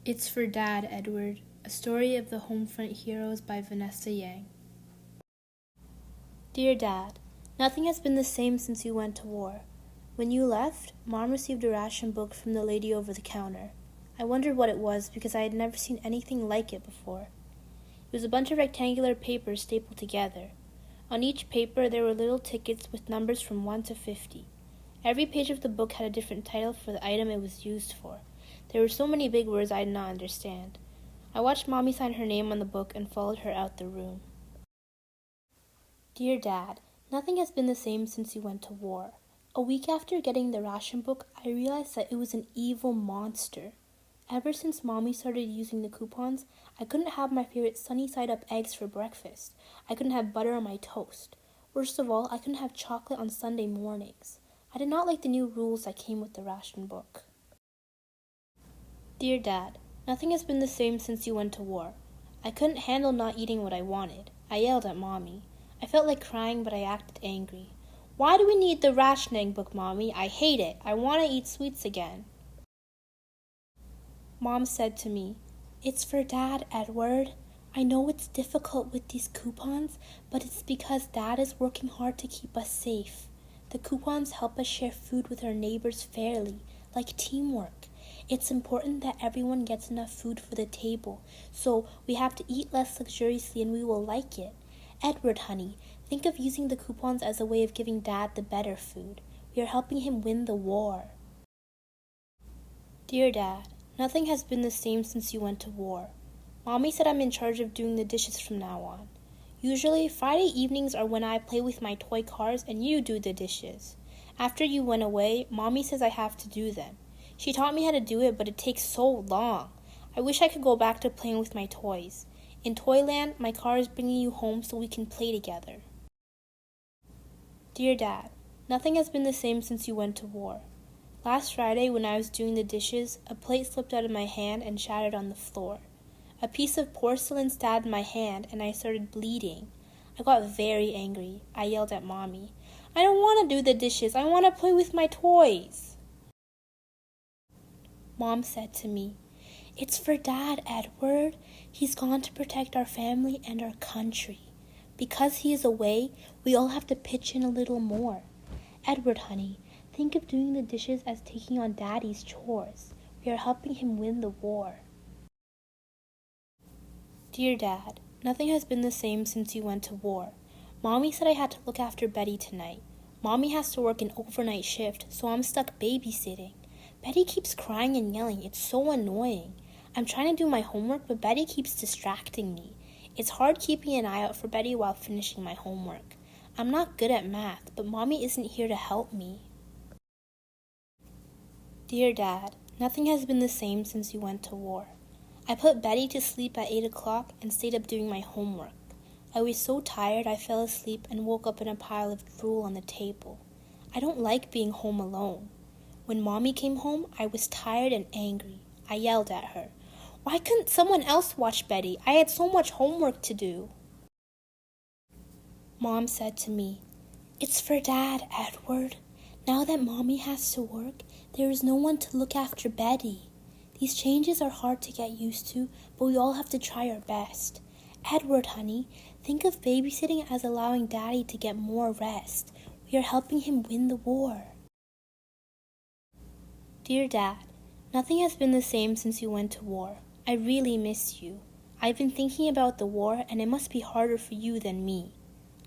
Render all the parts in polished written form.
It's for Dad, Edward, a story of the Homefront Heroes by Vanessa Yang. Dear Dad, nothing has been the same since you went to war. When you left, Mom received a ration book from the lady over the counter. I wondered what it was because I had never seen anything like it before. It was a bunch of rectangular papers stapled together. On each paper there were little tickets with numbers from 1 to 50. Every page of the book had a different title for the item it was used for. There were so many big words I did not understand. I watched Mommy sign her name on the book and followed her out the room. Dear Dad, nothing has been the same since you went to war. A week after getting the ration book, I realized that it was an evil monster. Ever since Mommy started using the coupons, I couldn't have my favorite sunny-side-up eggs for breakfast. I couldn't have butter on my toast. Worst of all, I couldn't have chocolate on Sunday mornings. I did not like the new rules that came with the ration book. Dear Dad, nothing has been the same since you went to war. I couldn't handle not eating what I wanted. I yelled at Mommy. I felt like crying, but I acted angry. Why do we need the rationing book, Mommy? I hate it. I want to eat sweets again. Mom said to me, It's for Dad, Edward. I know it's difficult with these coupons, but it's because Dad is working hard to keep us safe. The coupons help us share food with our neighbors fairly, like teamwork. It's important that everyone gets enough food for the table, so we have to eat less luxuriously and we will like it. Edward, honey, think of using the coupons as a way of giving Dad the better food. We are helping him win the war. Dear Dad, nothing has been the same since you went to war. Mommy said I'm in charge of doing the dishes from now on. Usually, Friday evenings are when I play with my toy cars and you do the dishes. After you went away, Mommy says I have to do them. She taught me how to do it, but it takes so long. I wish I could go back to playing with my toys. In Toyland, my car is bringing you home so we can play together. Dear Dad, nothing has been the same since you went to war. Last Friday, when I was doing the dishes, a plate slipped out of my hand and shattered on the floor. A piece of porcelain stabbed my hand and I started bleeding. I got very angry. I yelled at Mommy. I don't want to do the dishes. I want to play with my toys. Mom said to me, It's for Dad, Edward. He's gone to protect our family and our country. Because he is away, we all have to pitch in a little more. Edward, honey, think of doing the dishes as taking on Daddy's chores. We are helping him win the war. Dear Dad, nothing has been the same since you went to war. Mommy said I had to look after Betty tonight. Mommy has to work an overnight shift, so I'm stuck babysitting. Betty keeps crying and yelling. It's so annoying. I'm trying to do my homework, but Betty keeps distracting me. It's hard keeping an eye out for Betty while finishing my homework. I'm not good at math, but Mommy isn't here to help me. Dear Dad, nothing has been the same since you went to war. I put Betty to sleep at 8 o'clock and stayed up doing my homework. I was so tired I fell asleep and woke up in a pile of drool on the table. I don't like being home alone. When Mommy came home, I was tired and angry. I yelled at her. Why couldn't someone else watch Betty? I had so much homework to do. Mom said to me, It's for Dad, Edward. Now that Mommy has to work, there is no one to look after Betty. These changes are hard to get used to, but we all have to try our best. Edward, honey, think of babysitting as allowing Daddy to get more rest. We are helping him win the war. Dear Dad, nothing has been the same since you went to war. I really miss you. I've been thinking about the war, and it must be harder for you than me.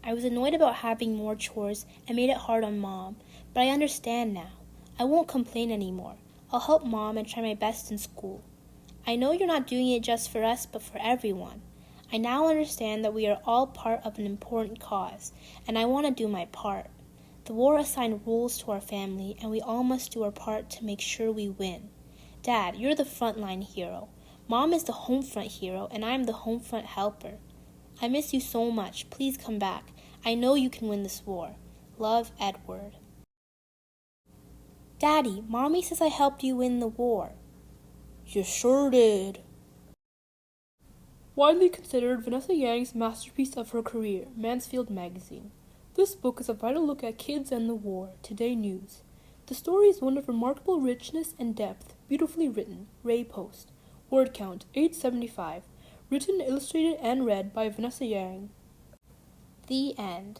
I was annoyed about having more chores and made it hard on Mom, but I understand now. I won't complain anymore. I'll help Mom and try my best in school. I know you're not doing it just for us, but for everyone. I now understand that we are all part of an important cause, and I want to do my part. The war assigned rules to our family, and we all must do our part to make sure we win. Dad, you're the frontline hero. Mom is the homefront hero, and I'm the homefront helper. I miss you so much. Please come back. I know you can win this war. Love, Edward. Daddy, Mommy says I helped you win the war. You sure did. Widely considered Vanessa Yang's masterpiece of her career, Mansfield Magazine. This book is a vital look at kids and the war, Today News. The story is one of remarkable richness and depth, beautifully written, Ray Post. Word count 875. Written, illustrated, and read by Vanessa Yang. The end.